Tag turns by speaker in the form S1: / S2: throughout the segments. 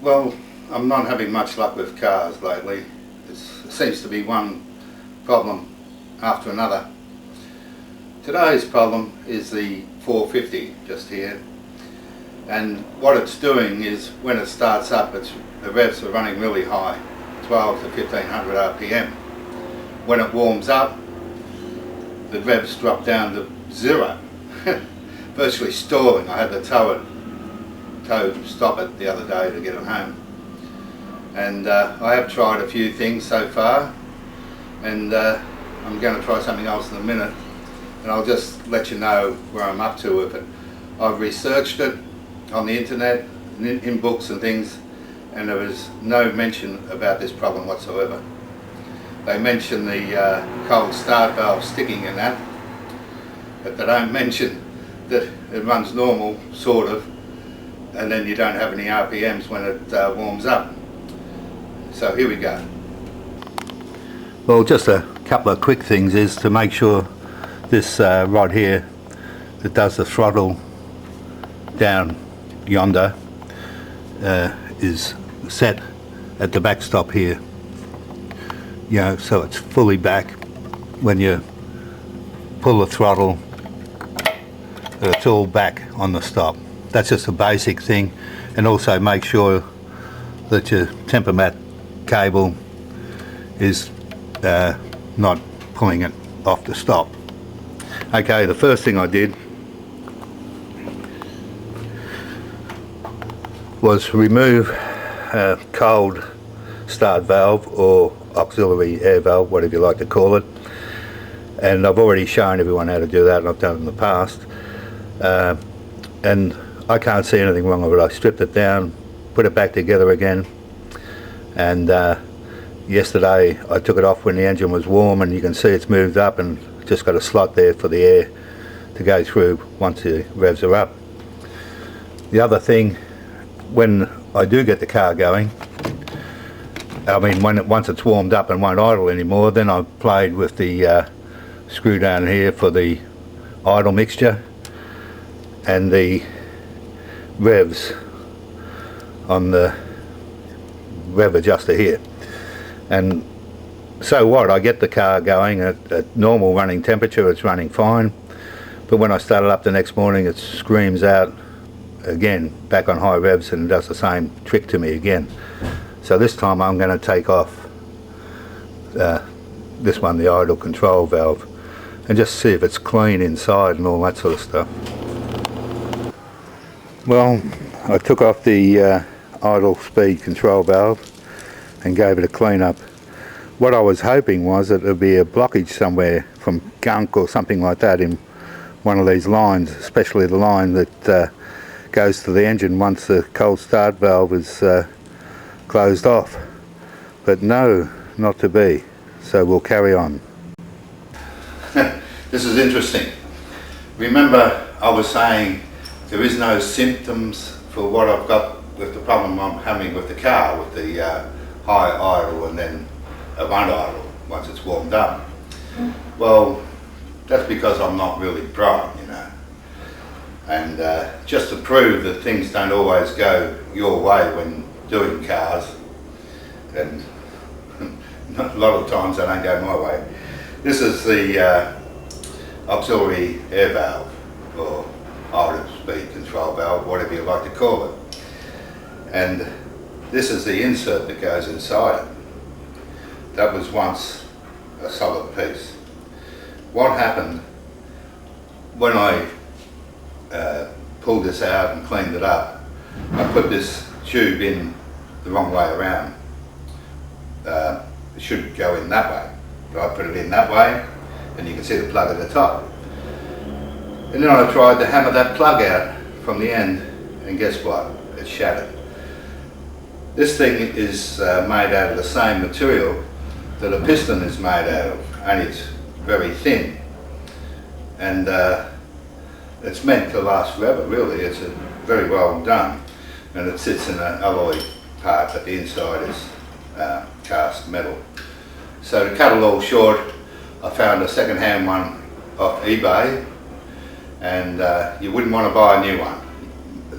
S1: Well, I'm not having much luck with cars lately. It seems to be one problem after another. Today's problem is the 450 just here, and what it's doing is when it starts up, the revs are running really high, 12 to 1500 RPM. When it warms up, the revs drop down to zero, virtually stalling. I had to tow stop it the other day to get it home, and I have tried a few things so far, and I'm going to try something else in a minute, and I'll just let you know where I'm up to with it. I've researched it on the internet, in books and things, and there is no mention about this problem whatsoever. They mention the cold start valve sticking in that, but they don't mention that it runs normal, sort of, and then you don't have any RPMs when it warms up. So here we go. Well, just a couple of quick things is to make sure this rod here that does the throttle down yonder is set at the backstop here, you know, so it's fully back. When you pull the throttle, it's all back on the stop. That's just a basic thing, and also make sure that your temper mat cable is not pulling it off the stop. Okay, the first thing I did was remove a cold start valve or auxiliary air valve, whatever you like to call it, and I've already shown everyone how to do that, and I've done it in the past, and I can't see anything wrong with it. I stripped it down, put it back together again, and yesterday I took it off when the engine was warm, and you can see it's moved up and just got a slot there for the air to go through once the revs are up. The other thing, when I do get the car going, I mean once it's warmed up and won't idle anymore, then I've played with the screw down here for the idle mixture and the revs on the rev adjuster here, and so what, I get the car going at normal running temperature, it's running fine, but when I start it up the next morning it screams out again back on high revs and does the same trick to me again. So this time I'm going to take off this one, the idle control valve, and just see if it's clean inside and all that sort of stuff. Well, I took off the idle speed control valve and gave it a clean up. What I was hoping was that there would be a blockage somewhere from gunk or something like that in one of these lines, especially the line that goes to the engine once the cold start valve is closed off. But no, not to be. So we'll carry on. This is interesting. Remember, I was saying there is no symptoms for what I've got with the problem I'm having with the car, with the high idle and then it won't idle once it's warmed up. Well, that's because I'm not really bright, you know. And just to prove that things don't always go your way when doing cars, and a lot of times they don't go my way. This is the auxiliary air valve, or idle speed control valve, whatever you like to call it. And this is the insert that goes inside it. That was once a solid piece. What happened when I pulled this out and cleaned it up, I put this tube in the wrong way around. It should go in that way, but I put it in that way, and you can see the plug at the top. And then I tried to hammer that plug out from the end, and guess what? It shattered. This thing is made out of the same material that a piston is made out of, only it's very thin. And it's meant to last forever, really. It's very well done, and it sits in an alloy part, but the inside is cast metal. So to cut it all short, I found a second-hand one off eBay, and you wouldn't want to buy a new one.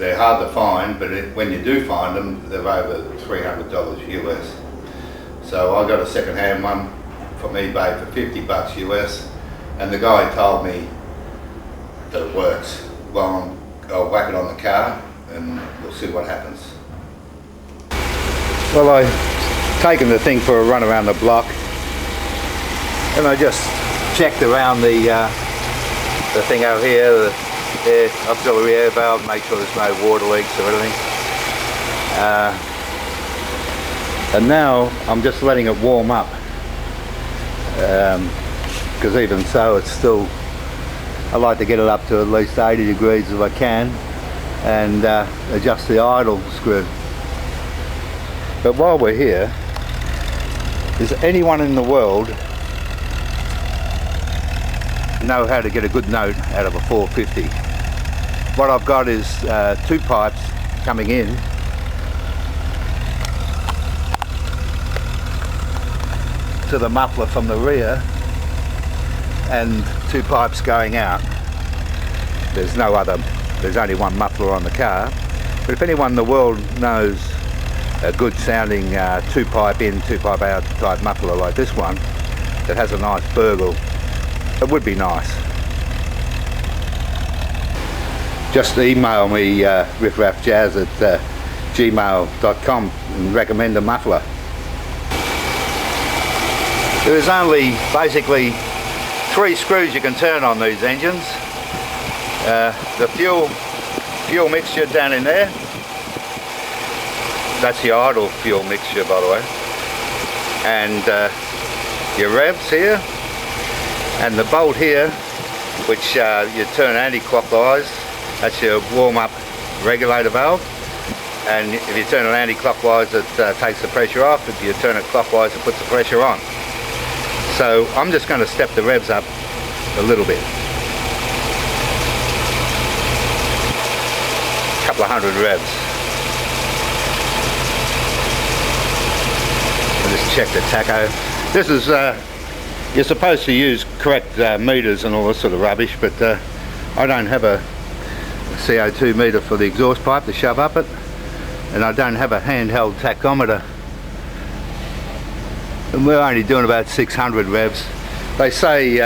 S1: they're hard to find, but when you do find them, they're over $300 US. So I got a second-hand one from eBay for $50 US, and the guy told me that it works. Well, I'll whack it on the car and we'll see what happens. Well, I've taken the thing for a run around the block, and I just checked around the thing over here, the auxiliary air valve, make sure there's no water leaks or anything. And now I'm just letting it warm up, because even so it's still, I like to get it up to at least 80 degrees if I can, and adjust the idle screw. But while we're here, does anyone in the world know how to get a good note out of a 450? What I've got is two pipes coming in to the muffler from the rear, and two pipes going out. There's only one muffler on the car, but if anyone in the world knows a good sounding two pipe in, two pipe out type muffler like this one that has a nice burgle, it would be nice. Just email me riffraffjazz@gmail.com and recommend a muffler. There is only basically 3 screws you can turn on these engines. The fuel mixture down in there, that's the idle fuel mixture, by the way, and your revs here, and the bolt here, which you turn anti-clockwise, that's your warm-up regulator valve, and if you turn it anti-clockwise it takes the pressure off. If you turn it clockwise it puts the pressure on. So I'm just going to step the revs up a little bit. A couple of hundred revs. I'll just check the tacho. This is, you're supposed to use correct meters and all this sort of rubbish, but I don't have a CO2 meter for the exhaust pipe to shove up it, and I don't have a handheld tachometer. And we're only doing about 600 revs. They say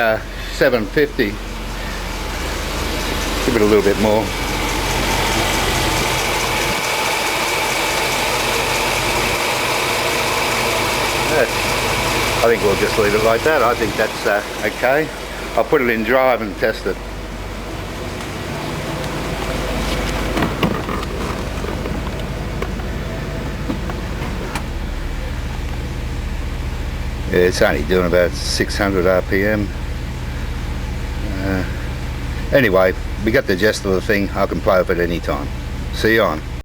S1: 750. Give it a little bit more. I think we'll just leave it like that. I think that's okay. I'll put it in drive and test it. Yeah, it's only doing about 600 RPM. Anyway, we got the gist of the thing. I can play with it any time. See you on.